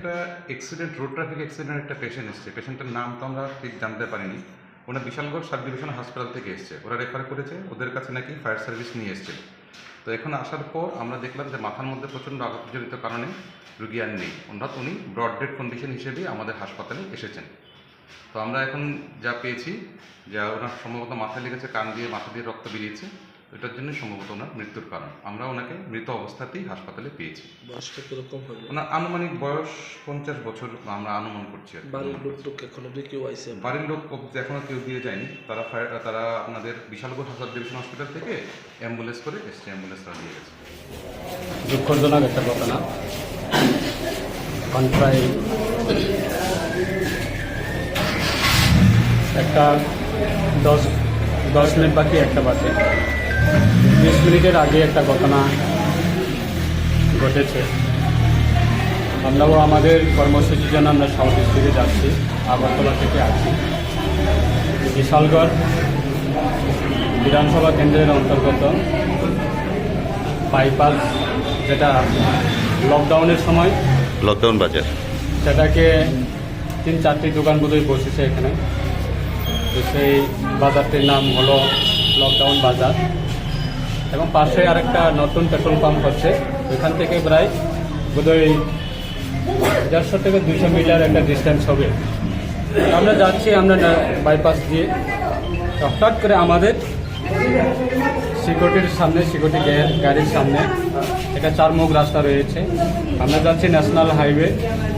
একটা road traffic accident একটা patient এসছে। পেশেন্টের নাম তো আমরা ঠিক জানতে পারিনি। ওনার বিশালগড় সাব ডিভিশন হাসপাতাল থেকে এসছে। ওরা রেফার করেছে, ওদের কাছে নাকি ফায়ার সার্ভিস নিয়ে এসেছিল। তো এখন আসার পর আমরা দেখলাম যে মাথার মধ্যে প্রচণ্ড আঘাতজনিত কারণে রুগী আর নেই। অর্থাৎ উনি ব্রড ডেড কন্ডিশন হিসেবে আমাদের হাসপাতালে এসেছেন। তো আমরা এখন যা পেয়েছি, যা ওনার সম্ভবত মাথায় লেগেছে, কান দিয়ে মাথা দিয়ে রক্ত বেরিয়েছে, এটার জন্য সম্ভবত ওনার মৃত্যুর কারণ। আমরা ওনাকে মৃত অবস্থাতেই হাসপাতালে পেয়েছি। বয়সটা কিরকম হবে? ওনার আনুমানিক বয়স 50 বছর আমরা অনুমান করছি। বাড়ির লোক এখনো কেউ আইসে? বাড়ির লোক এখনো কেউ দিয়ে যায়নি। তারা আপনাদের বিশালগড় হাসার ডিভিশন হসপিটাল থেকে অ্যাম্বুলেন্স করে এসছে, অ্যাম্বুলেন্সটা দিয়ে গেছে। দুঃখজনক একটা ঘটনা। এখন প্রায় একটা 10 মিনিট বাকি একটা বাজে, 20 মিনিটের আগে একটা ঘটনা ঘটেছে। আমরাও আমাদের কর্মসূচির জন্য আমরা সাউথ স্ট্রিটে যাচ্ছি, আগরতলা থেকে আসছি। বিশালগড় বিধানসভা কেন্দ্রের অন্তর্গত বাইপাস, যেটা লকডাউনের সময় লকডাউন বাজার, সেটাকে 3-4টি দোকান বোধহয় বসেছে এখানে। তো সেই বাজারটির নাম হলো লকডাউন বাজার, এবং পাশে আরেকটা নতুন পেট্রোল পাম্প হচ্ছে। ওইখান থেকে প্রায় বোধহয় 150 থেকে 200 মিটার একটা ডিস্টেন্স হবে। আমরা যাচ্ছি, আমরা বাইপাস দিয়ে, হঠাৎ করে আমাদের সিকিউরিটির সামনে, সিকিউরিটি গাড়ির সামনে একটা 4 মুখ রাস্তা রয়েছে। আমরা যাচ্ছি ন্যাশনাল হাইওয়ে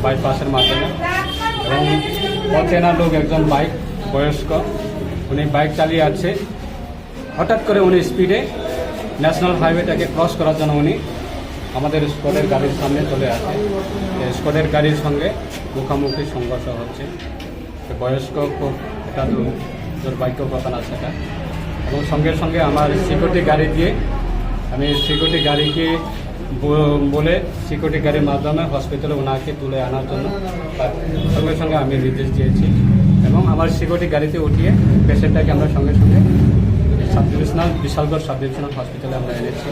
বাইপাসের মাধ্যমে, এবং অচেনা লোক একজন বাইক, বয়স্ক, উনি বাইক চালিয়ে আছে। হঠাৎ করে উনি স্পিডে ন্যাশনাল হাইওয়েটাকে ক্রস করার জন্য উনি আমাদের স্কোয়াডের গাড়ির সামনে চলে আসে। স্কোয়াডের গাড়ির সঙ্গে মুখোমুখি সংঘর্ষ হচ্ছে। বয়স্ক খুব একটা দুর্ভাগ্য ঘটনা সেটা। এবং সঙ্গে সঙ্গে আমার সিকিউরিটি গাড়ি দিয়ে, আমি সিকিউরিটি গাড়িকে বলে সিকিউরিটি গাড়ির মাধ্যমে হসপিটালে ওনাকে তুলে আনার জন্য সঙ্গে সঙ্গে আমি নির্দেশ দিয়েছি, এবং আমার সিকিউরিটি গাড়িতে উঠিয়ে পেশেন্টটাকে আমরা সঙ্গে সঙ্গে বিশালগড় সাব ডিভিশনাল হসপিটালে আমরা এনেছি।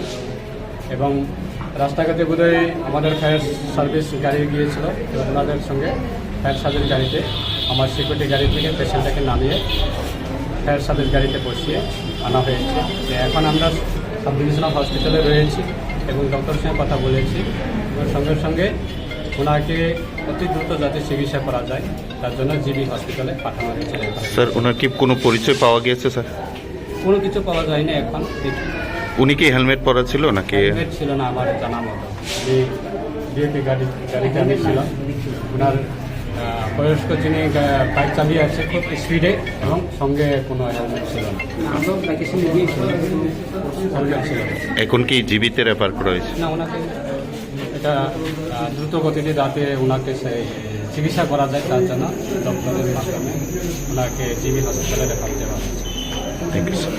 এবং রাস্তাঘাটে বোধহয় আমাদের ফায়ার সার্ভিস গাড়ি গিয়েছিল, এবং ওনাদের সঙ্গে ফায়ার সার্ভিস গাড়িতে আমার সিকিউরিটি গাড়ি থেকে পেশেন্টটাকে নামিয়ে ফায়ার সার্ভিস গাড়িতে বসিয়ে আনা হয়েছে। এখন আমরা সাব ডিভিশনাল হসপিটালে রয়েছি এবং ডক্টরের সঙ্গে কথা বলেছি, এবং সঙ্গে সঙ্গে ওনাকে অতি দ্রুত যাতে চিকিৎসা করা যায় তার জন্য জিবি হসপিটালে পাঠানো হয়েছে। স্যার ওনার কি কোনো পরিচয় পাওয়া গিয়েছে? স্যার কোনো কিছু পাওয়া যায়নি এখন। উনি কি হেলমেট পরা ছিল নাকি? হেলমেট ছিল না আমার জানা মতো। বিএপি গাড়িতে আমি ছিলাম। ওনার বয়স্ক যিনি বাইক চালিয়ে আছে খুব স্পিডে, এবং সঙ্গে কোনো হেলমেট ছিল না। হেলমেট ছিল এখন কি জীবিতে রেফার করা হয়েছে? না, ওনাকে এটা দ্রুত গতিতে যাতে ওনাকে সেই চিকিৎসা করা যায় তার জন্য ডক্টরের মাধ্যমে ওনাকে জিবি হসপিটালে রেফার দেওয়া হয়েছে। Thank you sir.